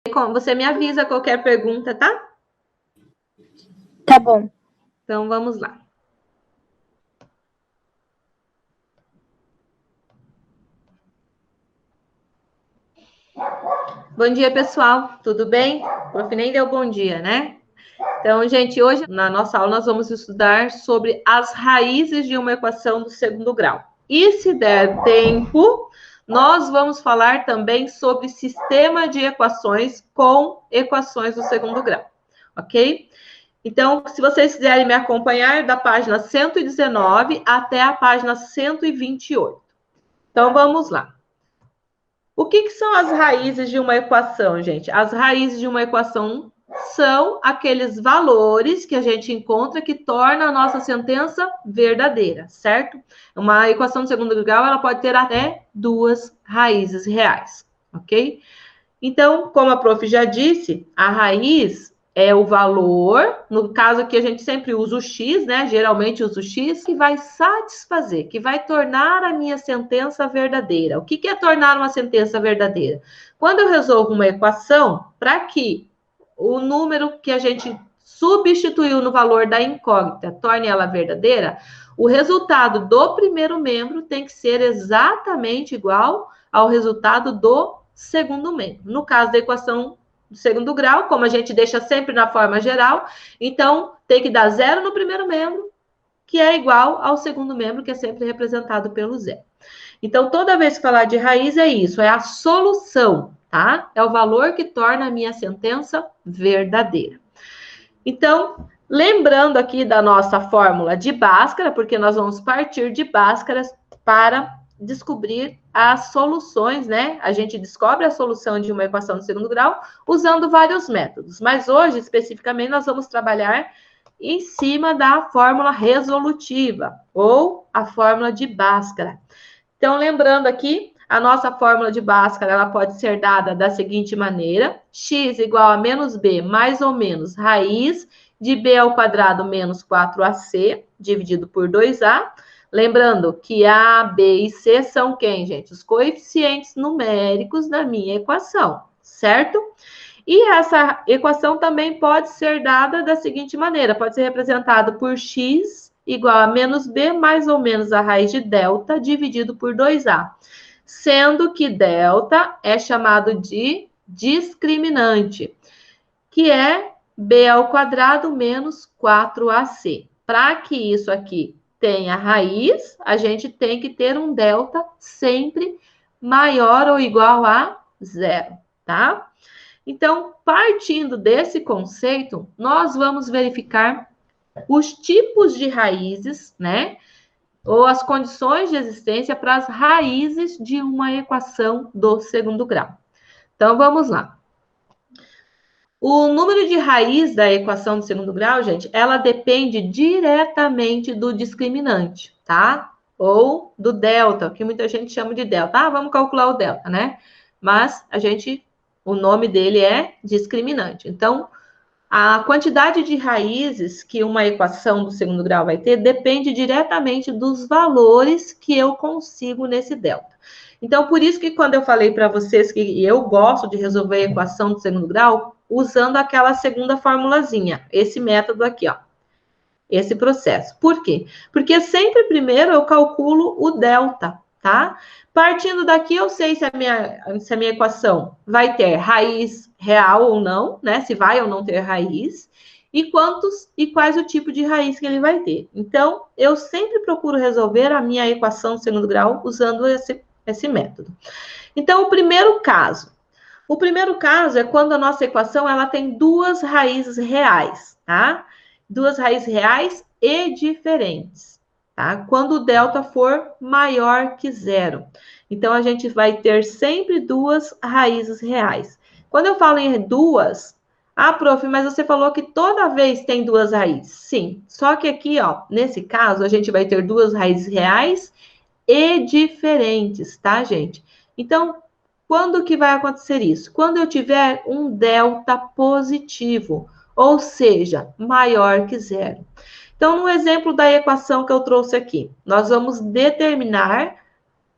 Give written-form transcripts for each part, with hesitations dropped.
Você me avisa qualquer pergunta, tá? Tá bom. Então, vamos lá. Bom dia, pessoal. Tudo bem? O prof nem deu bom dia, né? Então, gente, hoje na nossa aula nós vamos estudar sobre as raízes de uma equação do segundo grau. E se der tempo, nós vamos falar também sobre sistema de equações com equações do segundo grau, ok? Então, se vocês quiserem me acompanhar, da página 119 até a página 128. Então, vamos lá. O que são as raízes de uma equação, gente? As raízes de uma equação são aqueles valores que a gente encontra que torna a nossa sentença verdadeira, certo? Uma equação de segundo grau, ela pode ter até duas raízes reais, ok? Então, como a prof já disse, a raiz é o valor, no caso aqui a gente sempre usa o x, né? Geralmente usa o x, que vai satisfazer, que vai tornar a minha sentença verdadeira. O que é tornar uma sentença verdadeira? Quando eu resolvo uma equação, para que o número que a gente substituiu no valor da incógnita torne ela verdadeira, o resultado do primeiro membro tem que ser exatamente igual ao resultado do segundo membro. No caso da equação do segundo grau, como a gente deixa sempre na forma geral, então tem que dar zero no primeiro membro, que é igual ao segundo membro, que é sempre representado pelo zero. Então, toda vez que falar de raiz é isso, é a solução, tá? É o valor que torna a minha sentença verdadeira. Então, lembrando aqui da nossa fórmula de Bhaskara, porque nós vamos partir de Bhaskara para descobrir as soluções, né? A gente descobre a solução de uma equação de segundo grau usando vários métodos. Mas hoje, especificamente, nós vamos trabalhar em cima da fórmula resolutiva, ou a fórmula de Bhaskara. Então, lembrando aqui, a nossa fórmula de Bhaskara, ela pode ser dada da seguinte maneira: x igual a menos b mais ou menos raiz de b ao quadrado menos 4ac, dividido por 2a. Lembrando que A, B e C são quem, gente? Os coeficientes numéricos da minha equação, certo? E essa equação também pode ser dada da seguinte maneira: pode ser representada por x igual a menos b mais ou menos a raiz de delta dividido por 2a, sendo que delta é chamado de discriminante, que é b ao quadrado menos 4ac. Para que isso aqui tenha raiz, a gente tem que ter um delta sempre maior ou igual a zero, tá? Então, partindo desse conceito, nós vamos verificar os tipos de raízes, né? Ou as condições de existência para as raízes de uma equação do segundo grau. Então, vamos lá. O número de raiz da equação do segundo grau, gente, ela depende diretamente do discriminante, tá? Ou do delta, que muita gente chama de delta. Ah, vamos calcular o delta, né? Mas o nome dele é discriminante. Então, a quantidade de raízes que uma equação do segundo grau vai ter depende diretamente dos valores que eu consigo nesse delta. Então, por isso que quando eu falei para vocês que eu gosto de resolver a equação do segundo grau usando aquela segunda formulazinha, esse método aqui, ó, esse processo. Por quê? Porque sempre primeiro eu calculo o delta, tá? Partindo daqui, eu sei se a minha equação vai ter raiz real ou não, né? Se vai ou não ter raiz, e quais o tipo de raiz que ele vai ter. Então, eu sempre procuro resolver a minha equação do segundo grau usando esse método. Então, o primeiro caso é quando a nossa equação ela tem duas raízes reais, tá? Duas raízes reais e diferentes, tá? Quando o delta for maior que zero. Então, a gente vai ter sempre duas raízes reais. Quando eu falo em duas, prof, mas você falou que toda vez tem duas raízes. Sim, só que aqui, ó, nesse caso, a gente vai ter duas raízes reais e diferentes, tá, gente? Então, quando que vai acontecer isso? Quando eu tiver um delta positivo, ou seja, maior que zero. Então, no exemplo da equação que eu trouxe aqui, nós vamos determinar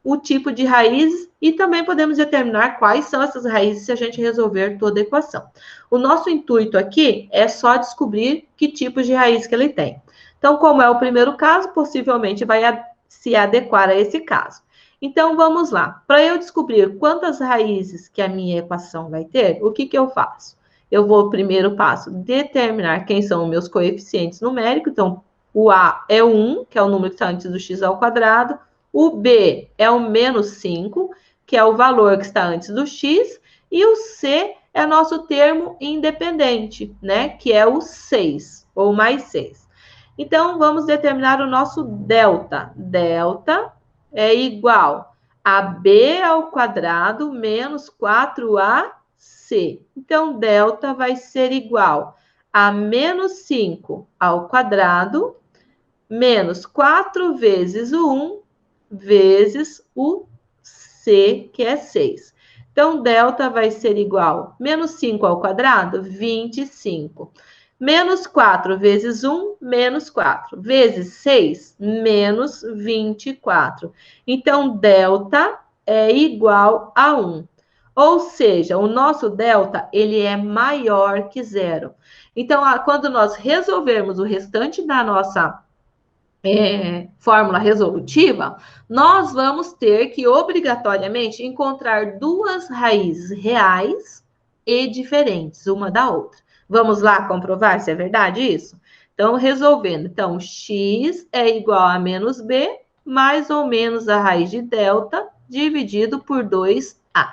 o tipo de raiz E também podemos determinar quais são essas raízes se a gente resolver toda a equação. O nosso intuito aqui é só descobrir que tipos de raiz que ele tem. Então, como é o primeiro caso, possivelmente vai se adequar a esse caso. Então, vamos lá. Para eu descobrir quantas raízes que a minha equação vai ter, o que eu faço? Eu vou, primeiro passo, determinar quem são os meus coeficientes numéricos. Então, o A é 1, que é o número que está antes do x ao quadrado. O B é o menos 5, que é o valor que está antes do x. E o C é nosso termo independente, né? Que é o 6, ou mais 6. Então, vamos determinar o nosso delta. Delta é igual a B ao quadrado menos 4AC. Então, delta vai ser igual a menos 5 ao quadrado menos 4 vezes o 1 vezes o C, que é 6. Então, delta vai ser igual a menos 5 ao quadrado, 25. Menos 4 vezes 1, menos 4. Vezes 6, menos 24. Então, delta é igual a 1. Ou seja, o nosso delta, ele é maior que zero. Então, quando nós resolvermos o restante da nossa fórmula resolutiva, nós vamos ter que, obrigatoriamente, encontrar duas raízes reais e diferentes uma da outra. Vamos lá comprovar se é verdade isso? Então, resolvendo. Então, x é igual a menos b, mais ou menos a raiz de delta, dividido por 2a.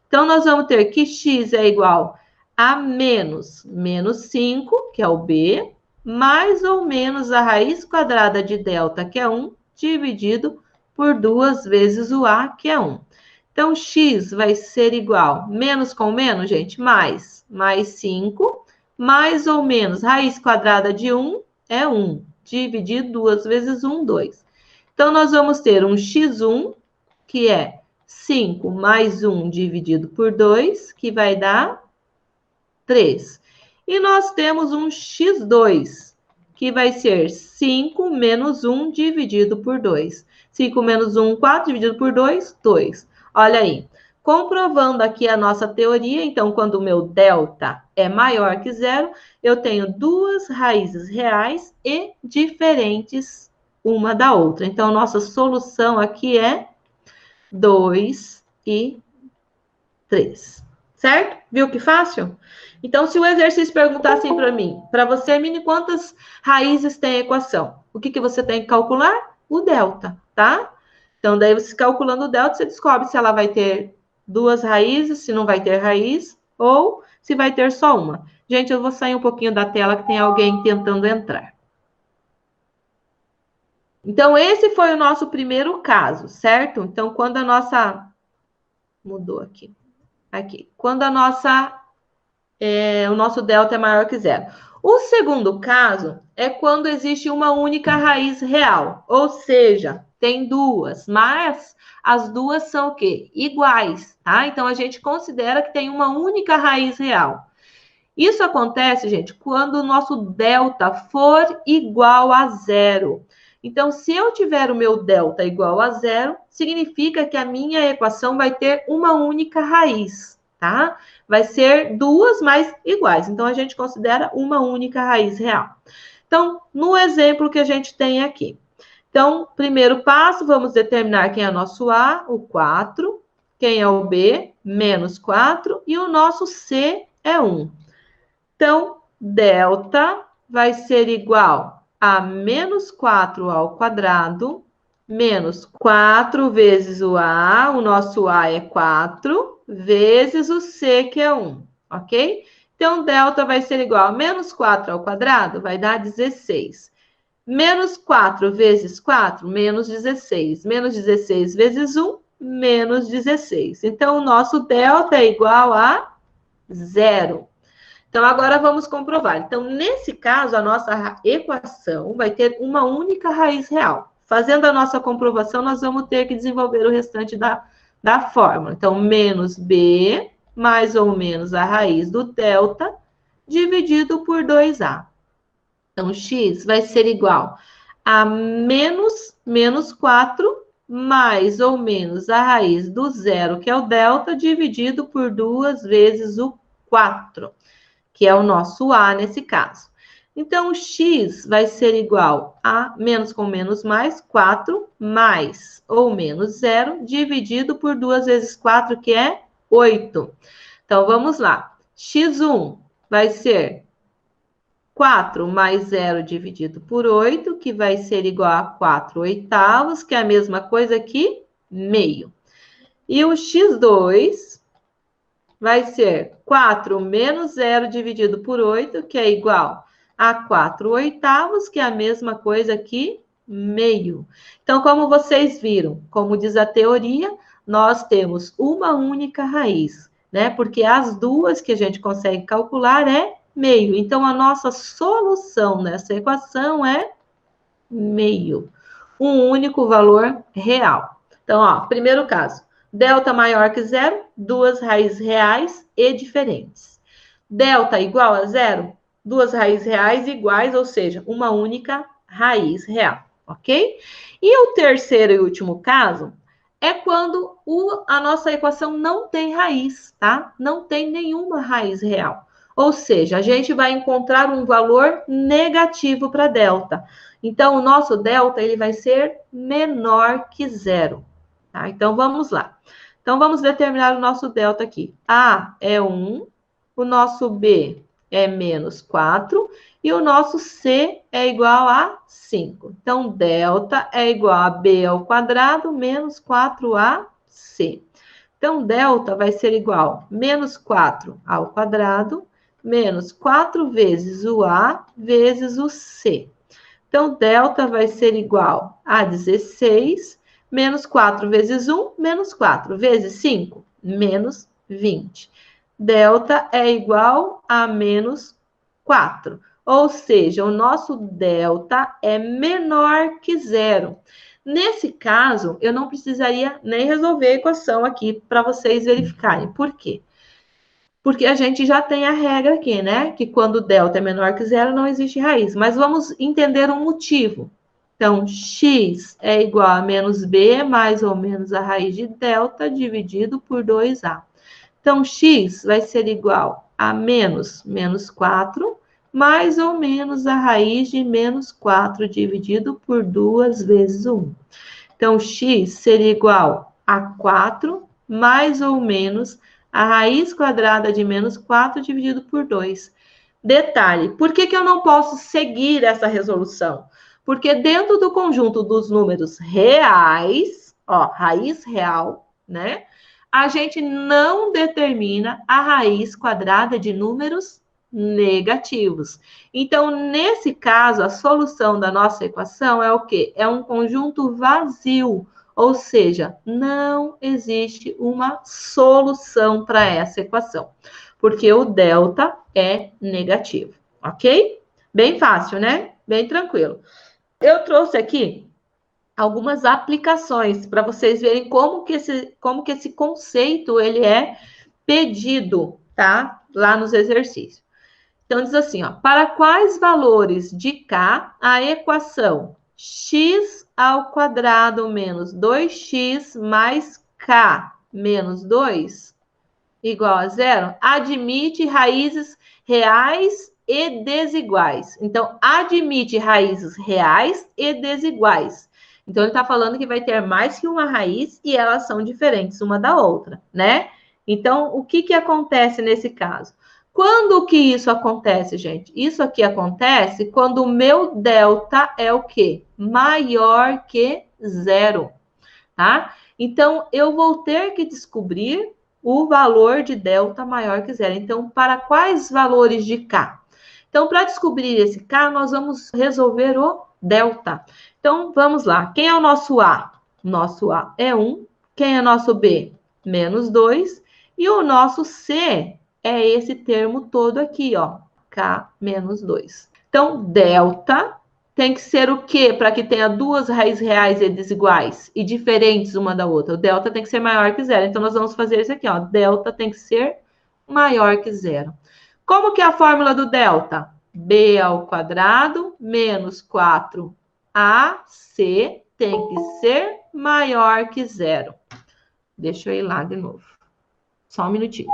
Então, nós vamos ter que x é igual a menos 5, que é o b, mais ou menos a raiz quadrada de delta, que é 1, dividido por 2 vezes o a, que é 1. Então, x vai ser igual, menos com menos, gente, mais 5, mais ou menos, raiz quadrada de 1 é 1, dividido 2 vezes 1, 2. Então, nós vamos ter um x1, que é 5 mais 1 dividido por 2, que vai dar 3. E nós temos um x2, que vai ser 5 menos 1 dividido por 2. 5 menos 1, 4, dividido por 2, 2. Olha aí. Comprovando aqui a nossa teoria, então, quando o meu delta é maior que zero, eu tenho duas raízes reais e diferentes uma da outra. Então, nossa solução aqui é 2 e 3. Certo? Viu que fácil? Então, se o exercício perguntar assim para mim, para você, Mini, quantas raízes tem a equação? O que você tem que calcular? O delta, tá? Então, daí você calculando o delta, você descobre se ela vai ter duas raízes, se não vai ter raiz, ou se vai ter só uma. Gente, eu vou sair um pouquinho da tela que tem alguém tentando entrar. Então, esse foi o nosso primeiro caso, certo? Então, quando a nossa... Mudou aqui. Aqui. Quando o nosso delta é maior que zero. O segundo caso é quando existe uma única raiz real, ou seja, tem duas, mas as duas são o quê? Iguais, tá? Então, a gente considera que tem uma única raiz real. Isso acontece, gente, quando o nosso delta for igual a zero. Então, se eu tiver o meu delta igual a zero, significa que a minha equação vai ter uma única raiz, tá? Vai ser duas, mas iguais. Então, a gente considera uma única raiz real. Então, no exemplo que a gente tem aqui. Então, primeiro passo, vamos determinar quem é o nosso A, o 4. Quem é o B, menos 4. E o nosso C é 1. Então, delta vai ser igual a menos 4 ao quadrado, menos 4 vezes o A, o nosso A é 4, vezes o C, que é 1, ok? Então, delta vai ser igual a menos 4 ao quadrado, vai dar 16. Menos 4 vezes 4, menos 16. Menos 16 vezes 1, menos 16. Então, o nosso delta é igual a 0. Então, agora vamos comprovar. Então, nesse caso, a nossa equação vai ter uma única raiz real. Fazendo a nossa comprovação, nós vamos ter que desenvolver o restante da fórmula. Então, menos b, mais ou menos a raiz do delta, dividido por 2a. Então, x vai ser igual a menos 4 mais ou menos a raiz do zero, que é o delta, dividido por 2 vezes o 4, que é o nosso A nesse caso. Então, o x vai ser igual a menos com menos mais, 4, mais ou menos zero, dividido por 2 vezes 4, que é 8. Então, vamos lá. X1 vai ser 4 mais 0 dividido por 8, que vai ser igual a 4 oitavos, que é a mesma coisa que meio. E o x2 vai ser 4 menos 0 dividido por 8, que é igual a 4 oitavos, que é a mesma coisa que meio. Então, como vocês viram, como diz a teoria, nós temos uma única raiz, né? Porque as duas que a gente consegue calcular é meio. Então, a nossa solução nessa equação é meio. Um único valor real. Então, ó, primeiro caso. Delta maior que zero, duas raízes reais e diferentes. Delta igual a zero, duas raízes reais iguais, ou seja, uma única raiz real, ok? E o terceiro e último caso é quando a nossa equação não tem raiz, tá? Não tem nenhuma raiz real. Ou seja, a gente vai encontrar um valor negativo para delta. Então, o nosso delta ele vai ser menor que zero. Tá? Então, vamos lá. Então, vamos determinar o nosso delta aqui. A é 1, o nosso B é menos 4 e o nosso C é igual a 5. Então, delta é igual a B ao quadrado menos 4AC. Então, delta vai ser igual a menos 4 ao quadrado menos 4 vezes o A vezes o C. Então, delta vai ser igual a 16, menos 4 vezes 1, menos 4 vezes 5, menos 20. Delta é igual a menos 4. Ou seja, o nosso delta é menor que zero. Nesse caso, eu não precisaria nem resolver a equação aqui para vocês verificarem. Por quê? Porque a gente já tem a regra aqui, né? Que quando delta é menor que zero, não existe raiz. Mas vamos entender um motivo. Então, x é igual a menos b mais ou menos a raiz de delta dividido por 2a. Então, x vai ser igual a menos 4 mais ou menos a raiz de menos 4 dividido por 2 vezes 1. Então, x seria igual a 4 mais ou menos a raiz quadrada de menos 4 dividido por 2. Detalhe, por que eu não posso seguir essa resolução? Porque dentro do conjunto dos números reais, ó, raiz real, né? A gente não determina a raiz quadrada de números negativos. Então, nesse caso, a solução da nossa equação é o quê? É um conjunto vazio. Ou seja, não existe uma solução para essa equação, porque o delta é negativo, ok? Bem fácil, né? Bem tranquilo. Eu trouxe aqui algumas aplicações para vocês verem como que esse conceito ele é pedido, tá? Lá nos exercícios. Então, diz assim, ó, para quais valores de K a equação x ao quadrado menos 2x mais K menos 2 igual a zero, admite raízes reais e desiguais. Então, admite raízes reais e desiguais. Então, ele está falando que vai ter mais que uma raiz e elas são diferentes uma da outra, né? Então, o que acontece nesse caso? Quando que isso acontece, gente? Isso aqui acontece quando o meu delta é o quê? Maior que zero, tá? Então, eu vou ter que descobrir o valor de delta maior que zero. Então, para quais valores de K? Então, para descobrir esse K, nós vamos resolver o delta. Então, vamos lá. Quem é o nosso A? Nosso A é 1. Quem é nosso B? Menos 2. E o nosso C é esse termo todo aqui, ó. K menos 2. Então, delta tem que ser o quê? Para que tenha duas raízes reais e desiguais e diferentes uma da outra. O delta tem que ser maior que zero. Então, nós vamos fazer isso aqui, ó. Delta tem que ser maior que zero. Como que é a fórmula do delta? B ao quadrado menos 4AC tem que ser maior que zero. Deixa eu ir lá de novo. Só um minutinho.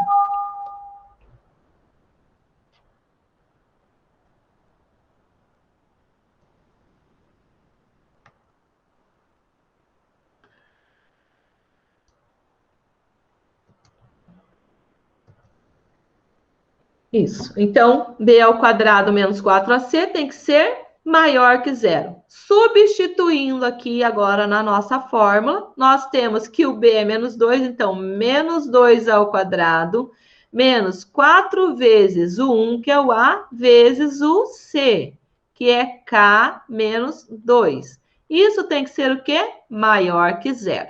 Isso. Então, b ao quadrado menos 4ac tem que ser maior que zero. Substituindo aqui agora na nossa fórmula, nós temos que o b é menos 2, então, menos 2 ao quadrado, menos 4 vezes o 1, que é o a, vezes o c, que é k menos 2. Isso tem que ser o quê? Maior que zero.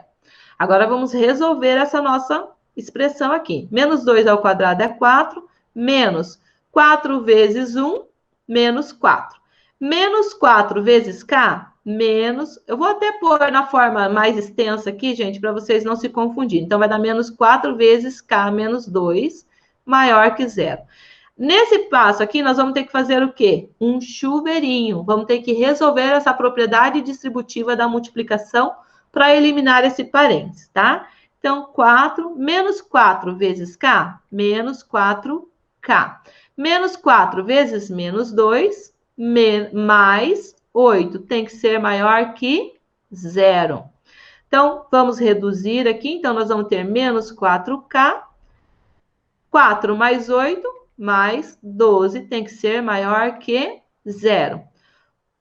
Agora, vamos resolver essa nossa expressão aqui. Menos 2 ao quadrado é 4, menos 4 vezes 1, menos 4. Menos 4 vezes k, menos... Eu vou até pôr na forma mais extensa aqui, gente, para vocês não se confundirem. Então, vai dar menos 4 vezes k menos 2, maior que zero. Nesse passo aqui, nós vamos ter que fazer o quê? Um chuveirinho. Vamos ter que resolver essa propriedade distributiva da multiplicação para eliminar esse parênteses, tá? Então, 4, menos 4 vezes k, menos 4k. Menos 4 vezes menos 2, mais 8. Tem que ser maior que zero. Então, vamos reduzir aqui. Então, nós vamos ter menos 4k. 4 mais 8, mais 12. Tem que ser maior que zero.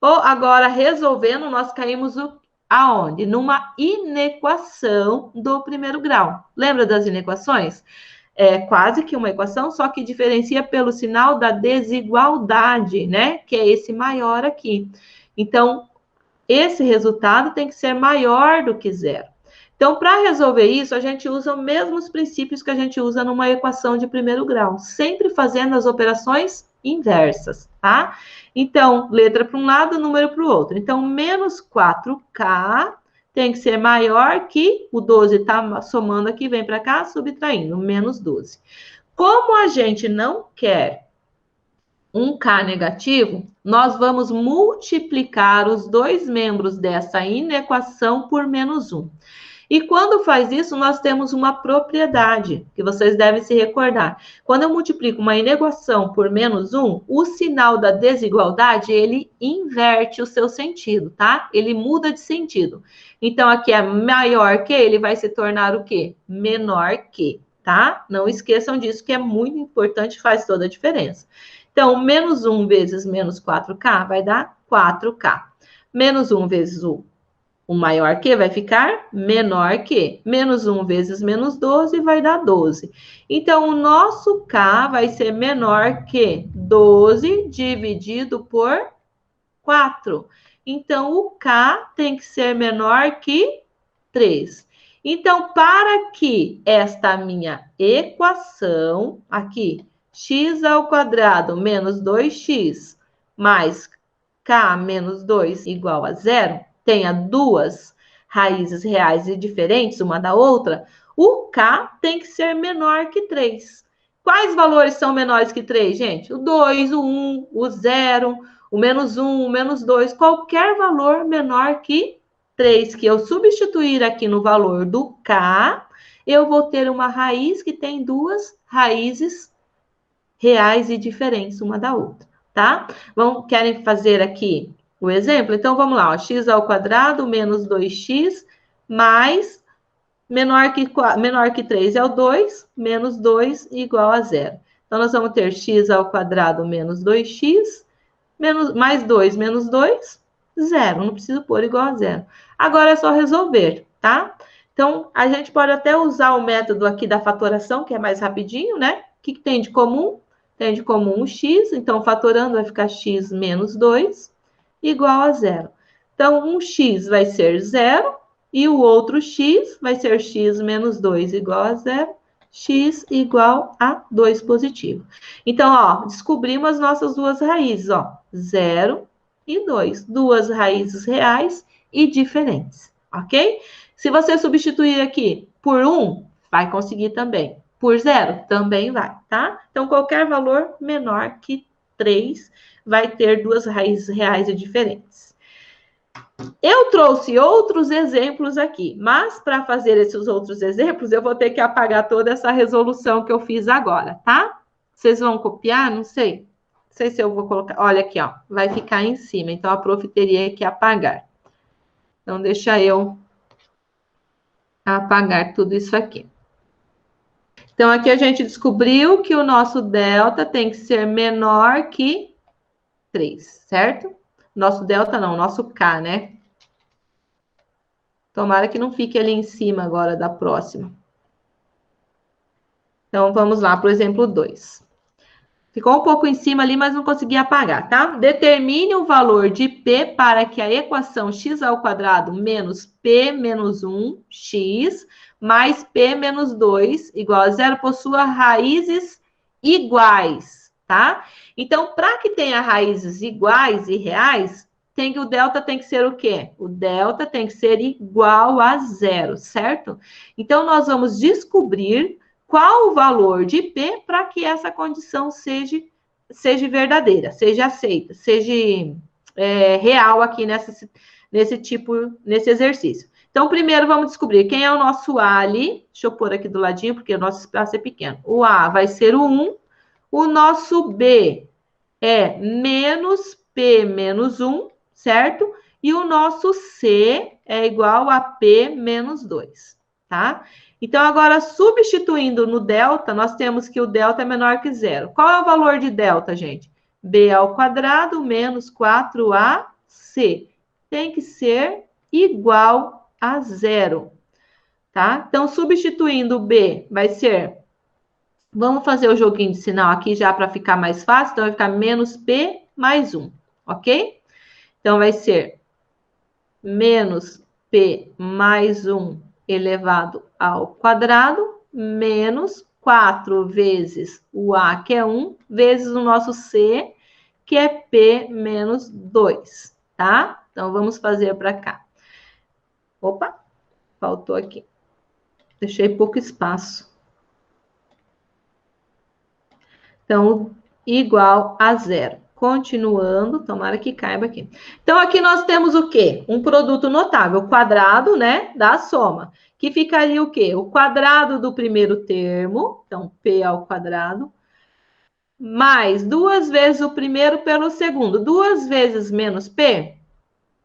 Ou agora, resolvendo, nós caímos aonde? Numa inequação do primeiro grau. Lembra das inequações? É quase que uma equação, só que diferencia pelo sinal da desigualdade, né? Que é esse maior aqui. Então, esse resultado tem que ser maior do que zero. Então, para resolver isso, a gente usa os mesmos princípios que a gente usa numa equação de primeiro grau, sempre fazendo as operações inversas, tá? Então, letra para um lado, número para o outro. Então, menos 4k tem que ser maior que o 12 está somando aqui, vem para cá, subtraindo, menos 12. Como a gente não quer um k negativo, nós vamos multiplicar os dois membros dessa inequação por menos 1. E quando faz isso, nós temos uma propriedade, que vocês devem se recordar. Quando eu multiplico uma inequação por menos 1, o sinal da desigualdade, ele inverte o seu sentido, tá? Ele muda de sentido. Então, aqui é maior que, ele vai se tornar o quê? Menor que, tá? Não esqueçam disso, que é muito importante, faz toda a diferença. Então, menos 1 vezes menos 4k vai dar 4k. Menos 1 vezes o maior que vai ficar menor que. Menos 1 vezes menos 12 vai dar 12. Então, o nosso K vai ser menor que 12 dividido por 4. Então, o K tem que ser menor que 3. Então, para que esta minha equação, aqui, x ao quadrado menos 2x mais k menos 2 igual a zero, tenha duas raízes reais e diferentes uma da outra, o k tem que ser menor que 3. Quais valores são menores que 3, gente? O 2, o 1, o 0, o menos 1, o menos 2, qualquer valor menor que 3 que eu substituir aqui no valor do k, eu vou ter uma raiz que tem duas raízes reais e diferentes uma da outra, tá? Querem fazer aqui o exemplo? Então, vamos lá, ó, x ao quadrado menos 2x mais menor que 3 é o 2, menos 2 igual a zero. Então, nós vamos ter x ao quadrado menos 2x, mais 2 menos 2, zero. Não preciso pôr igual a zero. Agora é só resolver, tá? Então, a gente pode até usar o método aqui da fatoração, que é mais rapidinho, né? O que tem de comum? Tem de comum o x, então, fatorando vai ficar x menos 2 igual a zero. Então, um x vai ser zero e o outro x vai ser x menos 2 igual a zero, x igual a 2 positivo. Então, ó, descobrimos as nossas duas raízes, ó, 0 e 2. Duas raízes reais e diferentes, ok? Se você substituir aqui por 1, vai conseguir também. Por 0, também vai, tá? Então, qualquer valor menor que 3 vai ter duas raízes reais e diferentes. Eu trouxe outros exemplos aqui, mas para fazer esses outros exemplos, eu vou ter que apagar toda essa resolução que eu fiz agora, tá? Vocês vão copiar? Não sei. Não sei se eu vou colocar. Olha aqui, ó. Vai ficar em cima. Então, a prof teria que apagar. Então, deixa eu apagar tudo isso aqui. Então, aqui a gente descobriu que o nosso delta tem que ser menor que 3, certo? Nosso delta não, nosso K, né? Tomara que não fique ali em cima agora da próxima. Então, vamos lá para o exemplo 2. Ficou um pouco em cima ali, mas não consegui apagar, tá? Determine o valor de P para que a equação x ao quadrado menos P menos 1x mais P menos 2 igual a zero possua raízes iguais, tá? Então, para que tenha raízes iguais e reais, o delta tem que ser o quê? O delta tem que ser igual a zero, certo? Então, nós vamos descobrir qual o valor de P para que essa condição seja verdadeira, seja aceita, seja real aqui nesse exercício. Então, primeiro vamos descobrir quem é o nosso A ali. Deixa eu pôr aqui do ladinho, porque o nosso espaço é pequeno. O A vai ser o 1. O nosso B é menos P menos 1, certo? E o nosso C é igual a P menos 2, tá? Então, agora, substituindo no delta, nós temos que o delta é menor que zero. Qual é o valor de delta, gente? B ao quadrado menos 4AC. Tem que ser igual a zero, tá? Então, substituindo o B, vai ser... Vamos fazer o joguinho de sinal aqui já para ficar mais fácil. Então, vai ficar menos P mais 1, ok? Então, vai ser menos P mais 1 elevado ao quadrado, menos 4 vezes o A, que é 1, vezes o nosso C, que é P menos 2, tá? Então, vamos fazer para cá. Opa, faltou aqui. Deixei pouco espaço. Então, igual a zero. Continuando, tomara que caiba aqui. Então, aqui nós temos o quê? Um produto notável, quadrado, né, da soma. Que ficaria o quê? O quadrado do primeiro termo, então, P ao quadrado, mais 2 vezes o primeiro pelo segundo. 2 vezes menos P,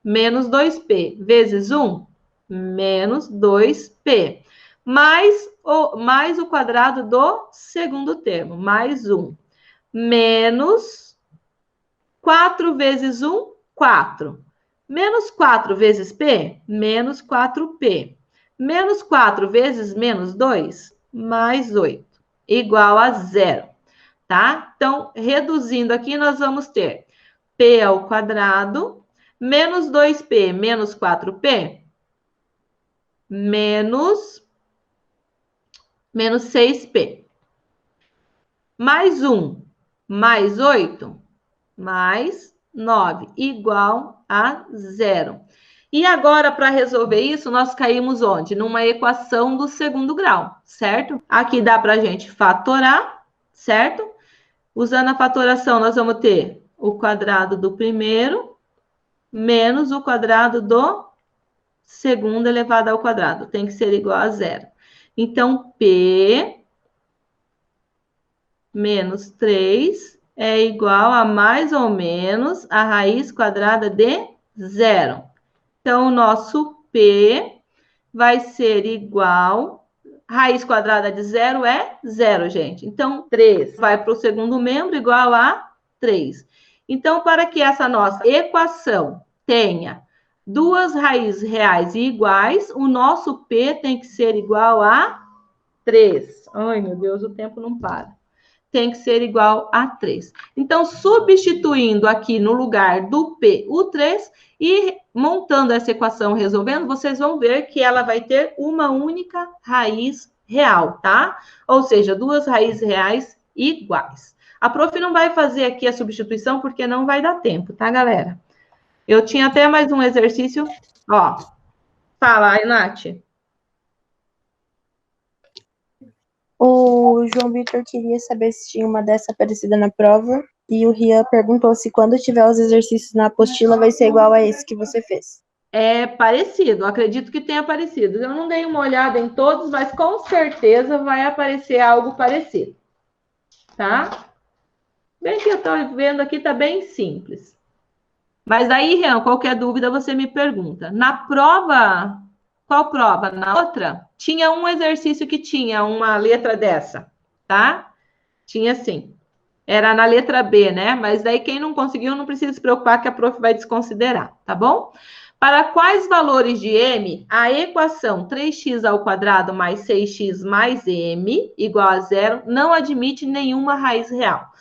menos 2P, vezes 1, menos 2P. Mais o quadrado do segundo termo, mais 1. Menos 4 vezes 1, 4. Menos 4 vezes P, menos 4P. Menos 4 vezes menos 2, mais 8. Igual a zero, tá? Então, reduzindo aqui, nós vamos ter P ao quadrado, menos 2P, menos 4P, menos 6P. Mais 1, mais 8, mais 9, igual a zero. E agora, para resolver isso, nós caímos onde? Numa equação do segundo grau, certo? Aqui dá para a gente fatorar, certo? Usando a fatoração, nós vamos ter o quadrado do primeiro menos o quadrado do segundo elevado ao quadrado. Tem que ser igual a zero. Então, P menos 3 é igual a mais ou menos a raiz quadrada de zero. Então, o nosso P vai ser igual... Raiz quadrada de zero é zero, gente. Então, 3 vai para o segundo membro igual a 3. Então, para que essa nossa equação tenha duas raízes reais e iguais, o nosso P tem que ser igual a 3. Ai, meu Deus, o tempo não para. Tem que ser igual a 3. Então, substituindo aqui no lugar do P o 3 e montando essa equação, resolvendo, vocês vão ver que ela vai ter uma única raiz real, tá? Ou seja, duas raízes reais iguais. A prof não vai fazer aqui a substituição porque não vai dar tempo, tá, galera? Eu tinha até mais um exercício, ó. Fala aí, Nath. O João Vitor queria saber se tinha uma dessa parecida na prova. E o Rian perguntou se quando tiver os exercícios na apostila vai ser igual a esse que você fez. É parecido, acredito que tenha parecido. Eu não dei uma olhada em todos, mas com certeza vai aparecer algo parecido, tá? Bem que eu estou vendo aqui, tá bem simples. Mas aí, Renan, qualquer dúvida você me pergunta. Na prova, qual prova? Na outra, tinha um exercício que tinha uma letra dessa, tá? Tinha sim. Era na letra B, né? Mas daí quem não conseguiu não precisa se preocupar que a prof vai desconsiderar, tá bom? Para quais valores de m a equação 3x ao quadrado mais 6x mais m igual a zero não admite nenhuma raiz real?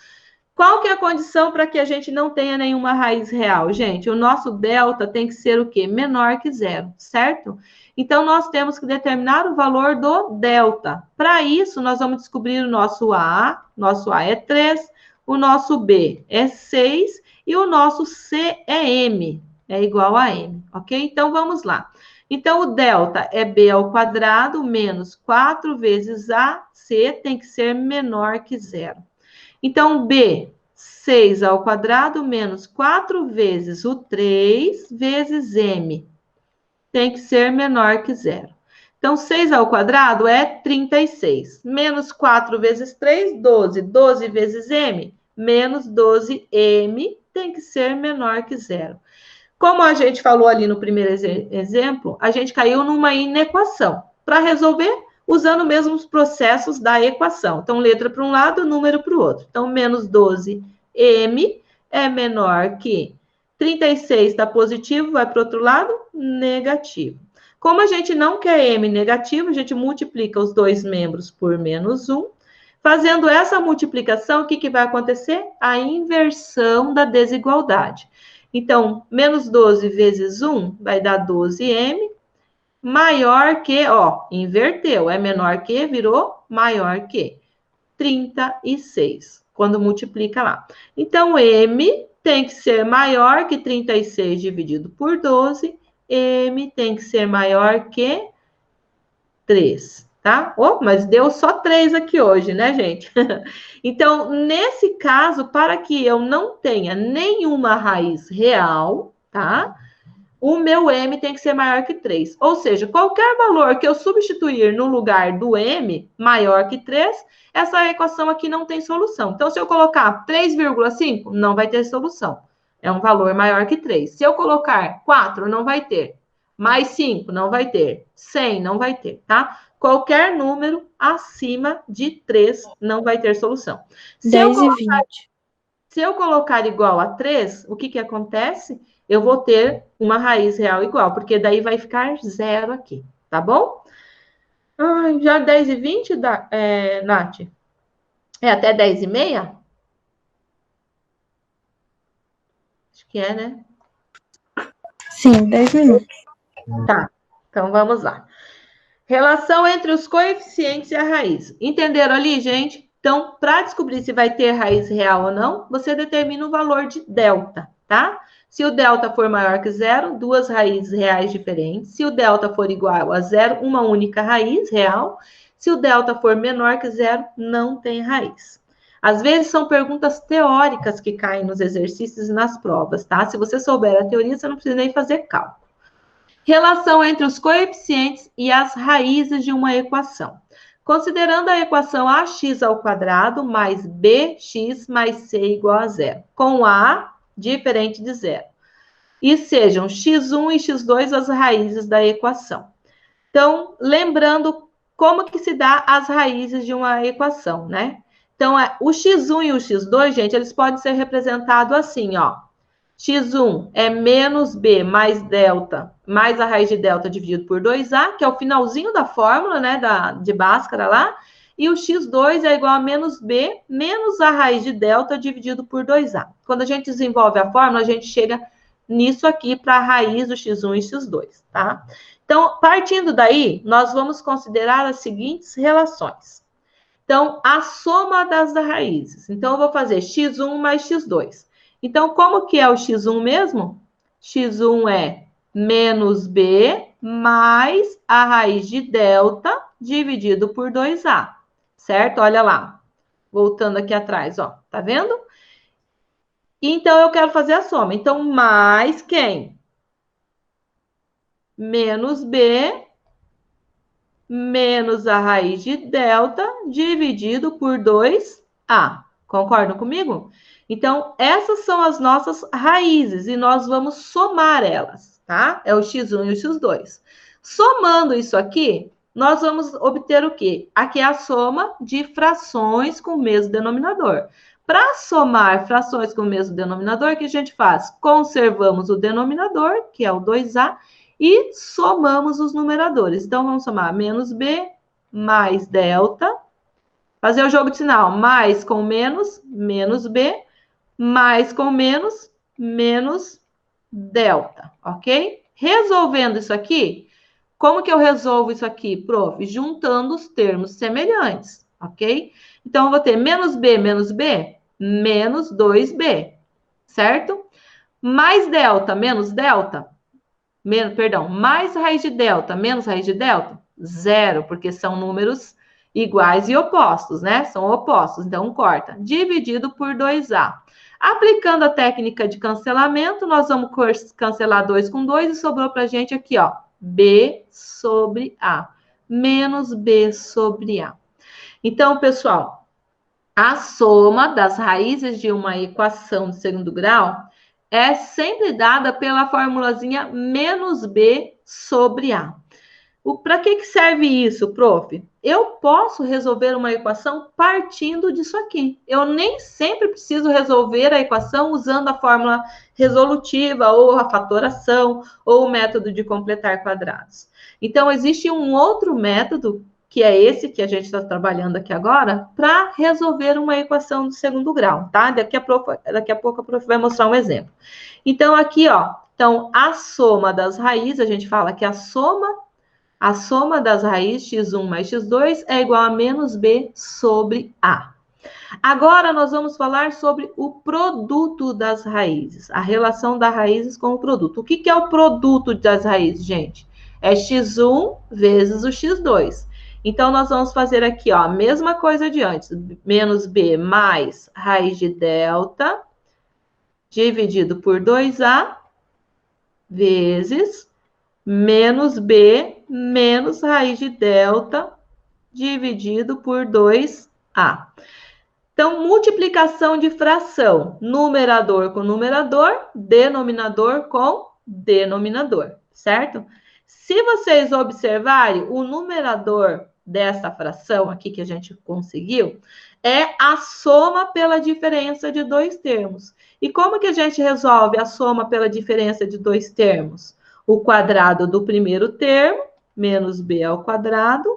Qual que é a condição para que a gente não tenha nenhuma raiz real? Gente, o nosso delta tem que ser o quê? Menor que zero, certo? Então, nós temos que determinar o valor do delta. Para isso, nós vamos descobrir o nosso A é 3, o nosso B é 6 e o nosso C é M, é igual a M, ok? Então, vamos lá. Então, o delta é B ao quadrado menos 4 vezes A, C tem que ser menor que zero. Então, B, 6 ao quadrado menos 4 vezes o 3 vezes M. Tem que ser menor que zero. Então, 6 ao quadrado é 36. Menos 4 vezes 3, 12. 12 vezes M, menos 12M tem que ser menor que zero. Como a gente falou ali no primeiro exemplo, a gente caiu numa inequação. Para resolver, usando mesmo os processos da equação. Então, letra para um lado, número para o outro. Então, menos 12m é menor que 36 está positivo, vai para o outro lado, negativo. Como a gente não quer m negativo, a gente multiplica os dois membros por menos 1. Fazendo essa multiplicação, o que vai acontecer? A inversão da desigualdade. Então, menos 12 vezes 1 vai dar 12m, maior que, ó, inverteu, é menor que, virou maior que 36, quando multiplica lá. Então, m tem que ser maior que 36 dividido por 12, m tem que ser maior que 3, tá? Oh, mas deu só 3 aqui hoje, né, gente? Então, nesse caso, para que eu não tenha nenhuma raiz real, tá? O meu m tem que ser maior que 3. Ou seja, qualquer valor que eu substituir no lugar do m maior que 3, essa equação aqui não tem solução. Então, se eu colocar 3,5, não vai ter solução. É um valor maior que 3. Se eu colocar 4, não vai ter. Mais 5, não vai ter. 100, não vai ter, tá? Qualquer número acima de 3 não vai ter solução. 10 e 20. Se eu colocar igual a 3, o que acontece? Eu vou ter uma raiz real igual, porque daí vai ficar zero aqui, tá bom? Ai, já 10 e 20, Nath? É até 10 e meia? Acho que é, né? Sim, 10 minutos. Tá, então vamos lá. Relação entre os coeficientes e a raiz. Entenderam ali, gente? Então, para descobrir se vai ter raiz real ou não, você determina o valor de delta, tá? Se o delta for maior que zero, duas raízes reais diferentes. Se o delta for igual a zero, uma única raiz real. Se o delta for menor que zero, não tem raiz. Às vezes são perguntas teóricas que caem nos exercícios e nas provas, tá? Se você souber a teoria, você não precisa nem fazer cálculo. Relação entre os coeficientes e as raízes de uma equação. Considerando a equação ax ao quadrado mais bx mais c igual a zero, com a diferente de zero. E sejam x1 e x2 as raízes da equação. Então, lembrando como que se dá as raízes de uma equação, né? Então, o x1 e o x2, gente, eles podem ser representados assim, ó. x1 é menos b mais delta, mais a raiz de delta dividido por 2a, que é o finalzinho da fórmula, né, de Bhaskara lá, e o x2 é igual a menos b menos a raiz de delta dividido por 2a. Quando a gente desenvolve a fórmula, a gente chega nisso aqui para a raiz do x1 e x2, tá? Então, partindo daí, nós vamos considerar as seguintes relações. Então, a soma das raízes. Então, eu vou fazer x1 mais x2. Então, como que é o x1 mesmo? x1 é menos b mais a raiz de delta dividido por 2a, certo? Olha lá, voltando aqui atrás, ó, tá vendo? Então, eu quero fazer a soma. Então, mais quem? menos B menos a raiz de delta dividido por 2A. Concordam comigo? Então, essas são as nossas raízes e nós vamos somar elas, tá? É o x1 e o x2. Somando isso aqui, nós vamos obter o quê? Aqui é a soma de frações com o mesmo denominador. Para somar frações com o mesmo denominador, o que a gente faz? Conservamos o denominador, que é o 2A, e somamos os numeradores. Então, vamos somar menos B mais delta. Fazer o jogo de sinal. Mais com menos, menos B. Mais com menos, menos delta. Ok? Resolvendo isso aqui, como que eu resolvo isso aqui, prof? Juntando os termos semelhantes. Ok? Então, eu vou ter menos B, menos 2B. Certo? Mais delta, menos delta. Mais raiz de delta, menos raiz de delta? Zero, porque são números iguais e opostos, né? São opostos, então corta. Dividido por 2A. Aplicando a técnica de cancelamento, nós vamos cancelar 2 com 2 e sobrou para a gente aqui, ó, B sobre A. Menos B sobre A. Então, pessoal, a soma das raízes de uma equação de segundo grau é sempre dada pela formulazinha menos B sobre A. Para que serve isso, prof? Eu posso resolver uma equação partindo disso aqui. Eu nem sempre preciso resolver a equação usando a fórmula resolutiva, ou a fatoração, ou o método de completar quadrados. Então, existe um outro método, que é esse que a gente está trabalhando aqui agora, para resolver uma equação do segundo grau, tá? Daqui a pouco a prof vai mostrar um exemplo. Então, aqui, ó, então, a soma das raízes, a gente fala que a soma das raízes x1 mais x2 é igual a menos b sobre a. Agora, nós vamos falar sobre o produto das raízes, a relação das raízes com o produto. O que é o produto das raízes, gente? É x1 vezes o x2. Então, nós vamos fazer aqui, ó, a mesma coisa de antes. Menos b mais raiz de delta, dividido por 2a, vezes menos b menos raiz de delta, dividido por 2a. Então, multiplicação de fração. Numerador com numerador, denominador com denominador, certo? Se vocês observarem, o numerador dessa fração aqui que a gente conseguiu é a soma pela diferença de dois termos. E como que a gente resolve a soma pela diferença de dois termos? O quadrado do primeiro termo, menos b ao quadrado,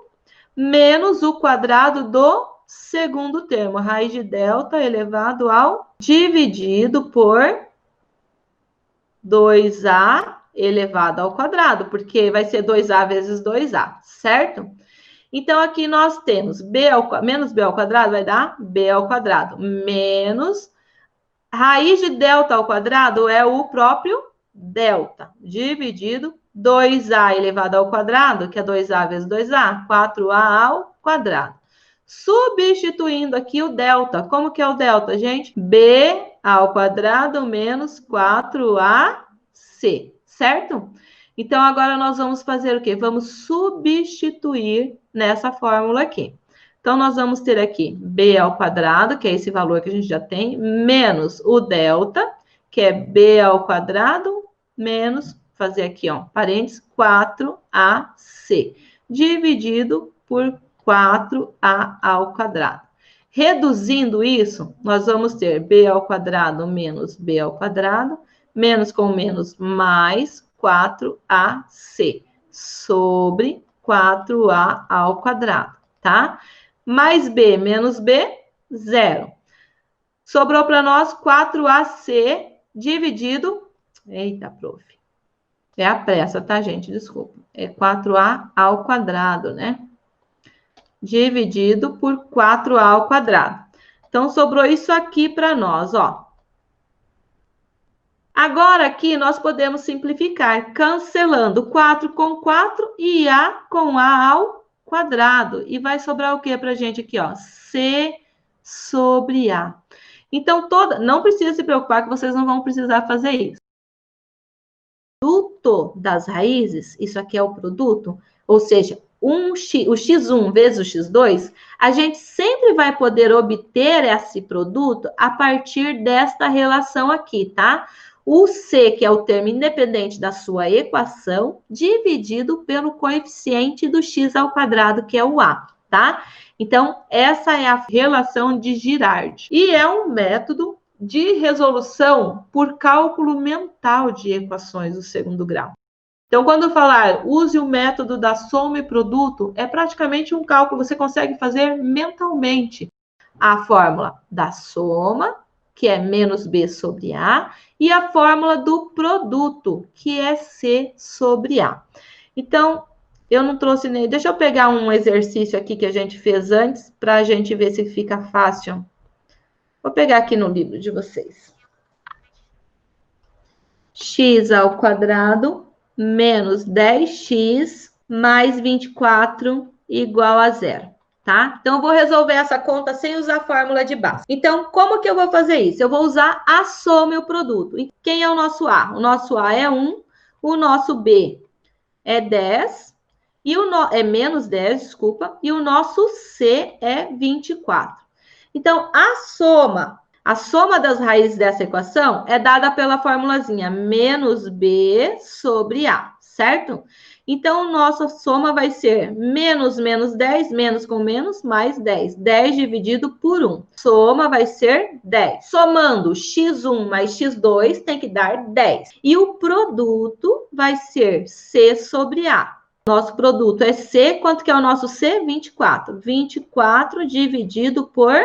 menos o quadrado do segundo termo, raiz de delta elevado ao dividido por 2a elevado ao quadrado, porque vai ser 2a vezes 2a, certo? Então, aqui nós temos menos b ao quadrado vai dar b ao quadrado, menos raiz de delta ao quadrado é o próprio delta, dividido 2a elevado ao quadrado, que é 2a vezes 2a, 4a ao quadrado. Substituindo aqui o delta. Como que é o delta, gente? B ao quadrado menos 4AC, certo? Então, agora nós vamos fazer o quê? Vamos substituir nessa fórmula aqui. Então, nós vamos ter aqui B ao quadrado, que é esse valor que a gente já tem, menos o delta, que é B ao quadrado, menos, fazer aqui, ó, parênteses, 4AC, dividido por 4a ao quadrado. Reduzindo isso, nós vamos ter b ao quadrado menos b ao quadrado, menos com menos mais 4ac, sobre 4a ao quadrado, tá? Mais b menos b, zero. Sobrou para nós 4ac dividido... Eita, prof. É a pressa, tá, gente? Desculpa. É 4a ao quadrado, né? Dividido por 4a ao quadrado. Então, sobrou isso aqui para nós, ó. Agora, aqui, nós podemos simplificar, cancelando 4 com 4 e a com a ao quadrado. E vai sobrar o que para a gente aqui, ó? C sobre a. Então, não precisa se preocupar que vocês não vão precisar fazer isso. produto das raízes, isso aqui é o produto, ou seja, o x1 vezes o x2, a gente sempre vai poder obter esse produto a partir desta relação aqui, tá? O C, que é o termo independente da sua equação, dividido pelo coeficiente do x ao quadrado, que é o A, tá? Então, essa é a relação de Girard. E é um método de resolução por cálculo mental de equações do segundo grau. Então, quando falar use o método da soma e produto, é praticamente um cálculo, você consegue fazer mentalmente a fórmula da soma, que é menos B sobre A, e a fórmula do produto, que é C sobre A. Então, eu não trouxe nem... Deixa eu pegar um exercício aqui que a gente fez antes, para a gente ver se fica fácil. Vou pegar aqui no livro de vocês. X ao quadrado menos 10x mais 24 igual a zero, tá? Então, eu vou resolver essa conta sem usar a fórmula de base. Então, como que eu vou fazer isso? Eu vou usar a soma e o produto. E quem é o nosso A? O nosso A é 1, o nosso B é 10, e é menos 10, desculpa, e o nosso C é 24. Então, a soma das raízes dessa equação é dada pela formulazinha menos B sobre A, certo? Então, nossa soma vai ser menos 10, menos com menos, mais 10. 10 dividido por 1. Soma vai ser 10. Somando x1 mais x2 tem que dar 10. E o produto vai ser C sobre A. Nosso produto é C, quanto que é o nosso C? 24. 24 dividido por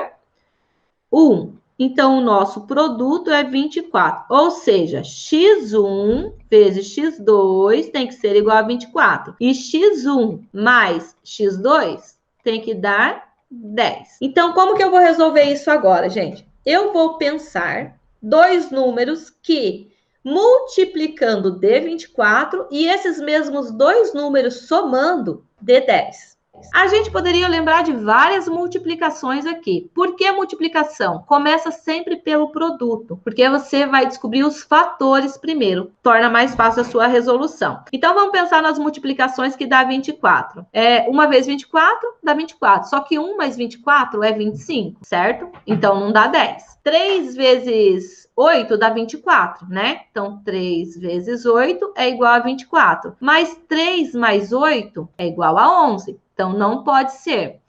1. Então, o nosso produto é 24. Ou seja, x1 vezes x2 tem que ser igual a 24. E x1 mais x2 tem que dar 10. Então, como que eu vou resolver isso agora, gente? Eu vou pensar dois números que, multiplicando dê 24, e esses mesmos dois números somando dê 10. A gente poderia lembrar de várias multiplicações aqui. Por que multiplicação? Começa sempre pelo produto, porque você vai descobrir os fatores primeiro. Torna mais fácil a sua resolução. Então, vamos pensar nas multiplicações que dá 24. 1 vezes 24 dá 24. Só que 1 mais 24 é 25, certo? Então, não dá 10. 3 vezes 8 dá 24, né? Então, 3 vezes 8 é igual a 24. Mas 3 mais 8 é igual a 11. Então, não pode ser.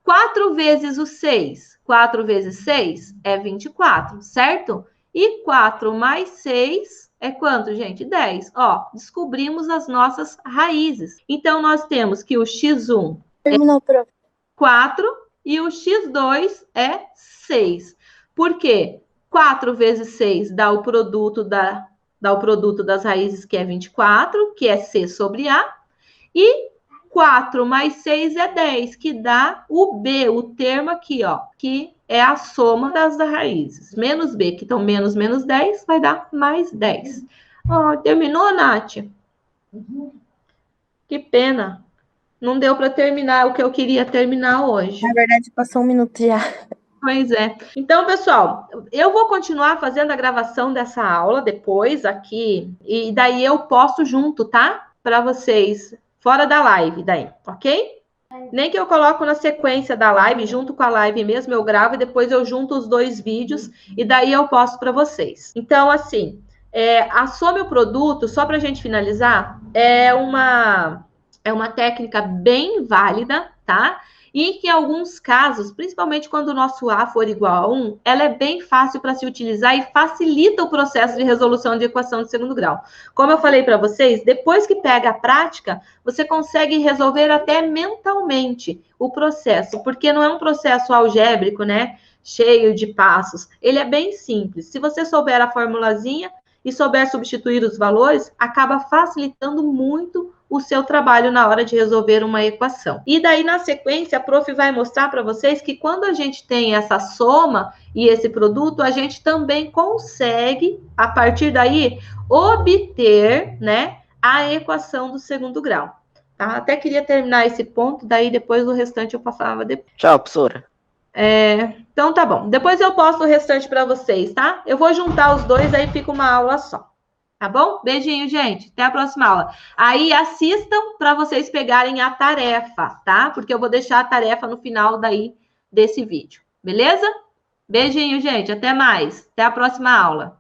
4 vezes o 6. 4 vezes 6 é 24, certo? E 4 mais 6 é quanto, gente? 10. Ó, descobrimos as nossas raízes. Então, nós temos que o x1 é 4 e o x2 é 6. Por quê? 4 vezes 6 dá o produto das raízes, que é 24, que é C sobre A. E 4 mais 6 é 10, que dá o B, o termo aqui, ó, que é a soma das raízes. Menos B, que então menos 10, vai dar mais 10. Ó, terminou, Nath? Que pena. Não deu para terminar o que eu queria terminar hoje. Na verdade, passou 1 minuto já. Pois é. Então, pessoal, eu vou continuar fazendo a gravação dessa aula depois aqui, e daí eu posto junto, tá? Para vocês, fora da live, daí, ok? Nem que eu coloco na sequência da live, junto com a live mesmo, eu gravo e depois eu junto os dois vídeos e daí eu posto para vocês. Então, assim, a soma e o produto, só para a gente finalizar, é uma técnica bem válida, tá? E que em alguns casos, principalmente quando o nosso A for igual a 1, ela é bem fácil para se utilizar e facilita o processo de resolução de equação de segundo grau. Como eu falei para vocês, depois que pega a prática, você consegue resolver até mentalmente o processo, porque não é um processo algébrico, né? Cheio de passos. Ele é bem simples. Se você souber a formulazinha e souber substituir os valores, acaba facilitando muito o seu trabalho na hora de resolver uma equação. E daí, na sequência, a prof vai mostrar para vocês que quando a gente tem essa soma e esse produto, a gente também consegue, a partir daí, obter, né, a equação do segundo grau. Tá? Até queria terminar esse ponto, daí depois o restante eu passava depois. Tchau, professora. Então tá bom. Depois eu posto o restante para vocês, tá? Eu vou juntar os dois, aí fica uma aula só. Tá bom? Beijinho, gente. Até a próxima aula. Aí assistam para vocês pegarem a tarefa, tá? Porque eu vou deixar a tarefa no final daí desse vídeo. Beleza? Beijinho, gente. Até mais. Até a próxima aula.